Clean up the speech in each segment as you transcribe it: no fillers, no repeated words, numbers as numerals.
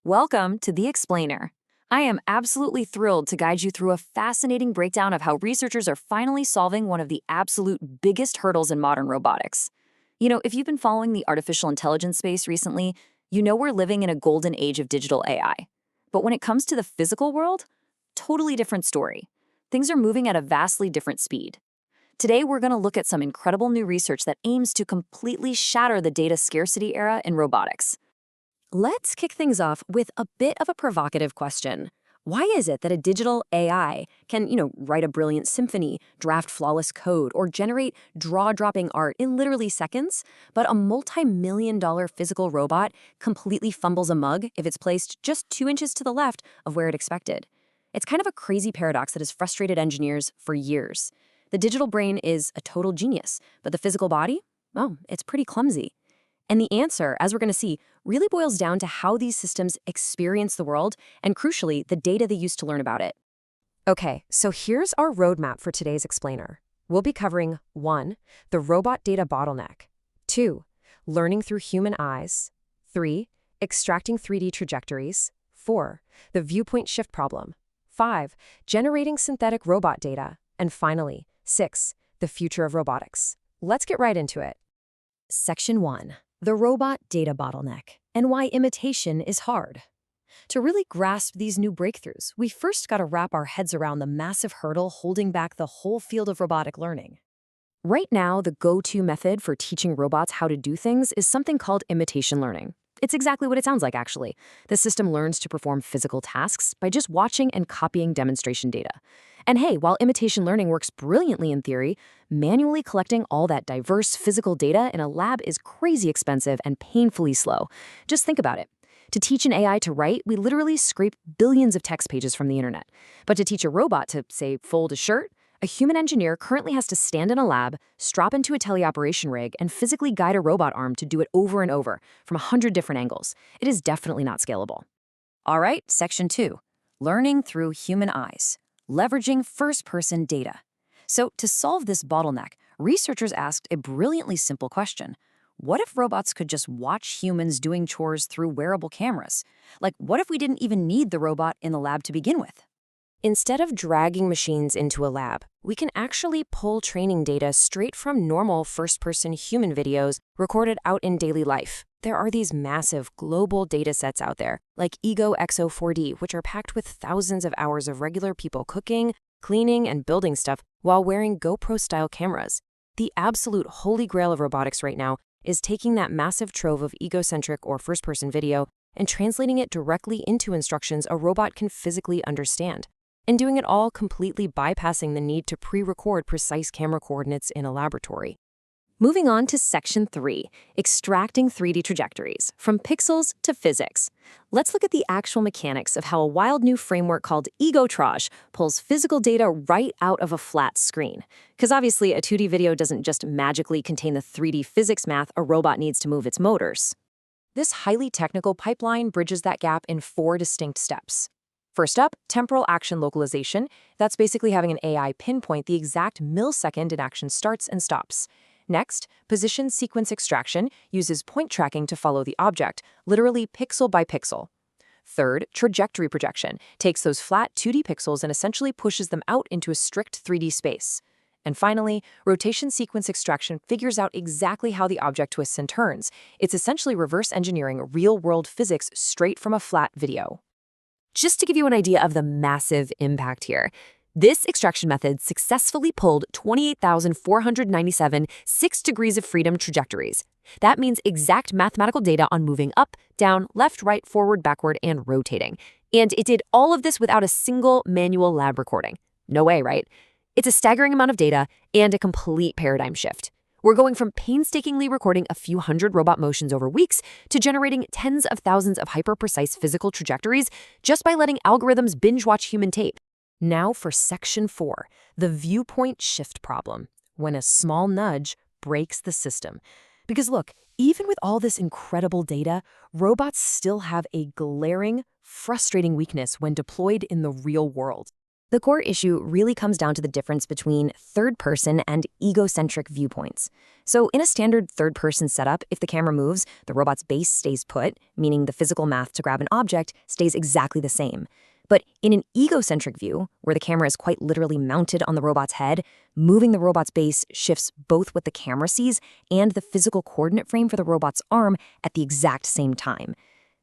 Welcome to The Explainer. I am absolutely thrilled to guide you through a fascinating breakdown of how researchers are finally solving one of the absolute biggest hurdles in modern robotics. If you've been following the artificial intelligence space recently, you know we're living in a golden age of digital AI. But when it comes to the physical world, totally different story. Things are moving at a vastly different speed. Today, we're going to look at some incredible new research that aims to completely shatter the data scarcity era in robotics. Let's kick things off with a bit of a provocative question. Why is it that a digital AI can, write a brilliant symphony, draft flawless code, or generate jaw-dropping art in literally seconds, but a multi-million-dollar physical robot completely fumbles a mug if it's placed just 2 inches to the left of where it expected? It's kind of a crazy paradox that has frustrated engineers for years. The digital brain is a total genius, but the physical body? Oh, it's pretty clumsy. And the answer, as we're going to see, really boils down to how these systems experience the world and, crucially, the data they use to learn about it. Okay, so here's our roadmap for today's explainer. We'll be covering 1. The robot data bottleneck. 2. Learning through human eyes. 3. Extracting 3D trajectories. 4. The viewpoint shift problem. 5. Generating synthetic robot data. And finally, 6. The future of robotics. Let's get right into it. Section 1. The robot data bottleneck, and why imitation is hard. To really grasp these new breakthroughs, we first got to wrap our heads around the massive hurdle holding back the whole field of robotic learning. Right now, the go-to method for teaching robots how to do things is something called imitation learning. It's exactly what it sounds like, actually. The system learns to perform physical tasks by just watching and copying demonstration data. And hey, while imitation learning works brilliantly in theory, manually collecting all that diverse physical data in a lab is crazy expensive and painfully slow. Just think about it. To teach an AI to write, we literally scrape billions of text pages from the internet. But to teach a robot to, say, fold a shirt, a human engineer currently has to stand in a lab, strap into a teleoperation rig, and physically guide a robot arm to do it over and over from 100 different angles. It is definitely not scalable. All right, Section 2. Learning through human eyes. Leveraging first-person data. So to solve this bottleneck, researchers asked a brilliantly simple question. What if robots could just watch humans doing chores through wearable cameras? Like, what if we didn't even need the robot in the lab to begin with? Instead of dragging machines into a lab, we can actually pull training data straight from normal first-person human videos recorded out in daily life. There are these massive global data sets out there, like Ego XO4D, which are packed with thousands of hours of regular people cooking, cleaning, and building stuff while wearing GoPro-style cameras. The absolute holy grail of robotics right now is taking that massive trove of egocentric or first-person video and translating it directly into instructions a robot can physically understand, and doing it all completely bypassing the need to pre-record precise camera coordinates in a laboratory. Moving on to Section 3, extracting 3D trajectories, from pixels to physics. Let's look at the actual mechanics of how a wild new framework called EgoTraj pulls physical data right out of a flat screen. Because obviously, a 2D video doesn't just magically contain the 3D physics math a robot needs to move its motors. This highly technical pipeline bridges that gap in 4 distinct steps. First up, temporal action localization. That's basically having an AI pinpoint the exact millisecond an action starts and stops. Next, position sequence extraction uses point tracking to follow the object, literally pixel by pixel. Third, trajectory projection takes those flat 2D pixels and essentially pushes them out into a strict 3D space. And finally, rotation sequence extraction figures out exactly how the object twists and turns. It's essentially reverse engineering real-world physics straight from a flat video. Just to give you an idea of the massive impact here, this extraction method successfully pulled 28,497 6 degrees of freedom trajectories. That means exact mathematical data on moving up, down, left, right, forward, backward, and rotating. And it did all of this without a single manual lab recording. No way, right? It's a staggering amount of data and a complete paradigm shift. We're going from painstakingly recording a few hundred robot motions over weeks to generating tens of thousands of hyper-precise physical trajectories just by letting algorithms binge-watch human tape. Now for Section 4, the viewpoint shift problem, when a small nudge breaks the system. Because look, even with all this incredible data, robots still have a glaring, frustrating weakness when deployed in the real world. The core issue really comes down to the difference between third-person and egocentric viewpoints. So in a standard third-person setup, if the camera moves, the robot's base stays put, meaning the physical math to grab an object stays exactly the same. But in an egocentric view, where the camera is quite literally mounted on the robot's head, moving the robot's base shifts both what the camera sees and the physical coordinate frame for the robot's arm at the exact same time.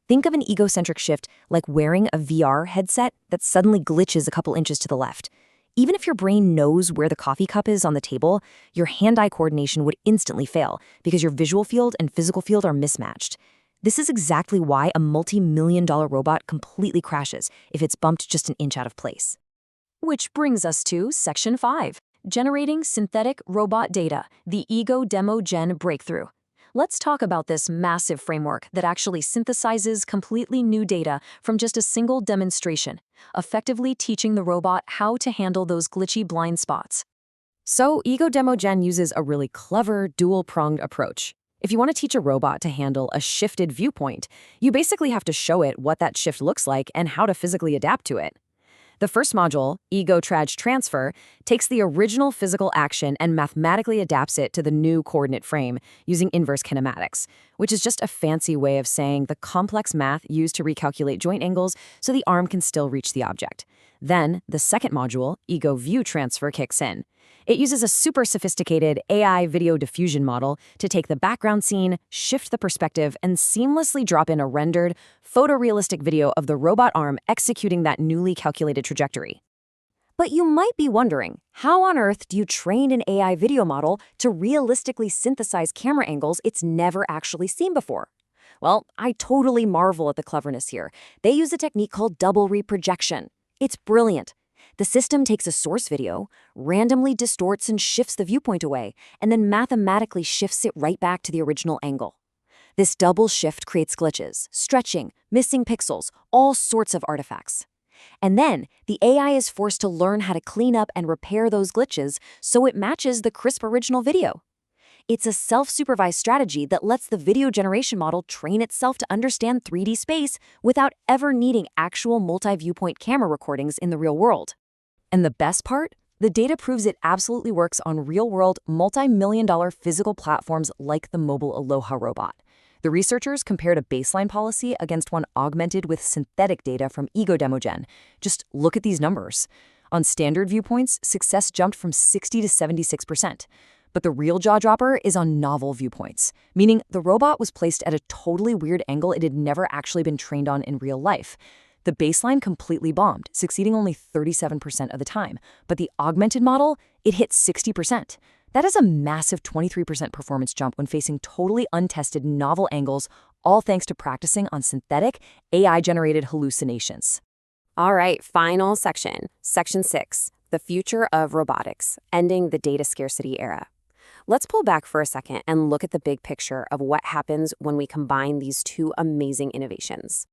Think of an egocentric shift like wearing a VR headset that suddenly glitches a couple inches to the left. Even if your brain knows where the coffee cup is on the table, your hand-eye coordination would instantly fail because your visual field and physical field are mismatched. This is exactly why a multi-million-dollar robot completely crashes if it's bumped just an inch out of place. Which brings us to Section 5, Generating Synthetic Robot Data, the Ego Demo Gen Breakthrough. Let's talk about this massive framework that actually synthesizes completely new data from just a single demonstration, effectively teaching the robot how to handle those glitchy blind spots. So Ego Demo Gen uses a really clever dual-pronged approach. If you want to teach a robot to handle a shifted viewpoint, you basically have to show it what that shift looks like and how to physically adapt to it. The first module, Ego Traj Transfer, takes the original physical action and mathematically adapts it to the new coordinate frame using inverse kinematics, which is just a fancy way of saying the complex math used to recalculate joint angles so the arm can still reach the object. Then, the second module, Ego View Transfer, kicks in. It uses a super sophisticated AI video diffusion model to take the background scene, shift the perspective, and seamlessly drop in a rendered, photorealistic video of the robot arm executing that newly calculated trajectory. But you might be wondering, how on earth do you train an AI video model to realistically synthesize camera angles it's never actually seen before? Well, I totally marvel at the cleverness here. They use a technique called double reprojection. It's brilliant. The system takes a source video, randomly distorts and shifts the viewpoint away, and then mathematically shifts it right back to the original angle. This double shift creates glitches, stretching, missing pixels, all sorts of artifacts. And then, the AI is forced to learn how to clean up and repair those glitches so it matches the crisp original video. It's a self-supervised strategy that lets the video generation model train itself to understand 3D space without ever needing actual multi-viewpoint camera recordings in the real world. And the best part? The data proves it absolutely works on real-world, multi-million-dollar physical platforms like the mobile Aloha robot. The researchers compared a baseline policy against one augmented with synthetic data from Ego Demo Gen. Just look at these numbers. On standard viewpoints, success jumped from 60 to 76%. But the real jaw-dropper is on novel viewpoints, meaning the robot was placed at a totally weird angle it had never actually been trained on in real life. The baseline completely bombed, succeeding only 37% of the time. But the augmented model, it hit 60%. That is a massive 23% performance jump when facing totally untested novel angles, all thanks to practicing on synthetic, AI-generated hallucinations. All right, final section, Section 6, the future of robotics, ending the data scarcity era. Let's pull back for a second and look at the big picture of what happens when we combine these two amazing innovations.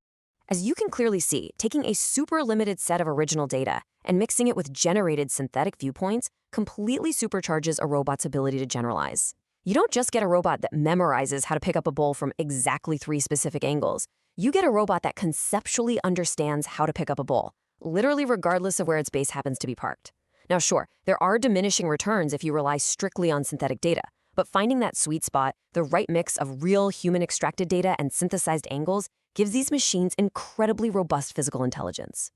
As you can clearly see, taking a super limited set of original data and mixing it with generated synthetic viewpoints completely supercharges a robot's ability to generalize. You don't just get a robot that memorizes how to pick up a bowl from exactly 3 specific angles. You get a robot that conceptually understands how to pick up a bowl, literally regardless of where its base happens to be parked. Now sure, there are diminishing returns if you rely strictly on synthetic data, but finding that sweet spot, the right mix of real human-extracted data and synthesized angles, gives these machines incredibly robust physical intelligence.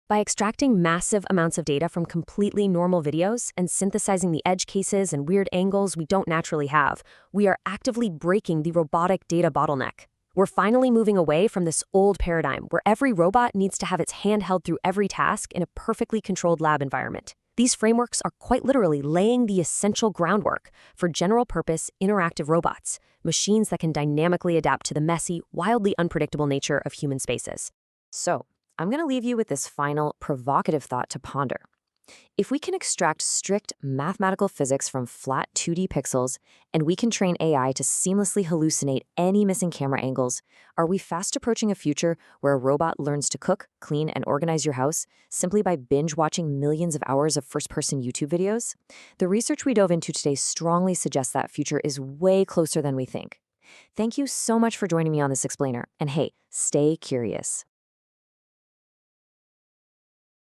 By extracting massive amounts of data from completely normal videos and synthesizing the edge cases and weird angles we don't naturally have, we are actively breaking the robotic data bottleneck. We're finally moving away from this old paradigm where every robot needs to have its hand held through every task in a perfectly controlled lab environment. These frameworks are quite literally laying the essential groundwork for general-purpose interactive robots, machines that can dynamically adapt to the messy, wildly unpredictable nature of human spaces. So, I'm going to leave you with this final provocative thought to ponder. If we can extract strict mathematical physics from flat 2D pixels, and we can train AI to seamlessly hallucinate any missing camera angles, are we fast approaching a future where a robot learns to cook, clean, and organize your house simply by binge-watching millions of hours of first-person YouTube videos? The research we dove into today strongly suggests that future is way closer than we think. Thank you so much for joining me on this explainer, and hey, stay curious.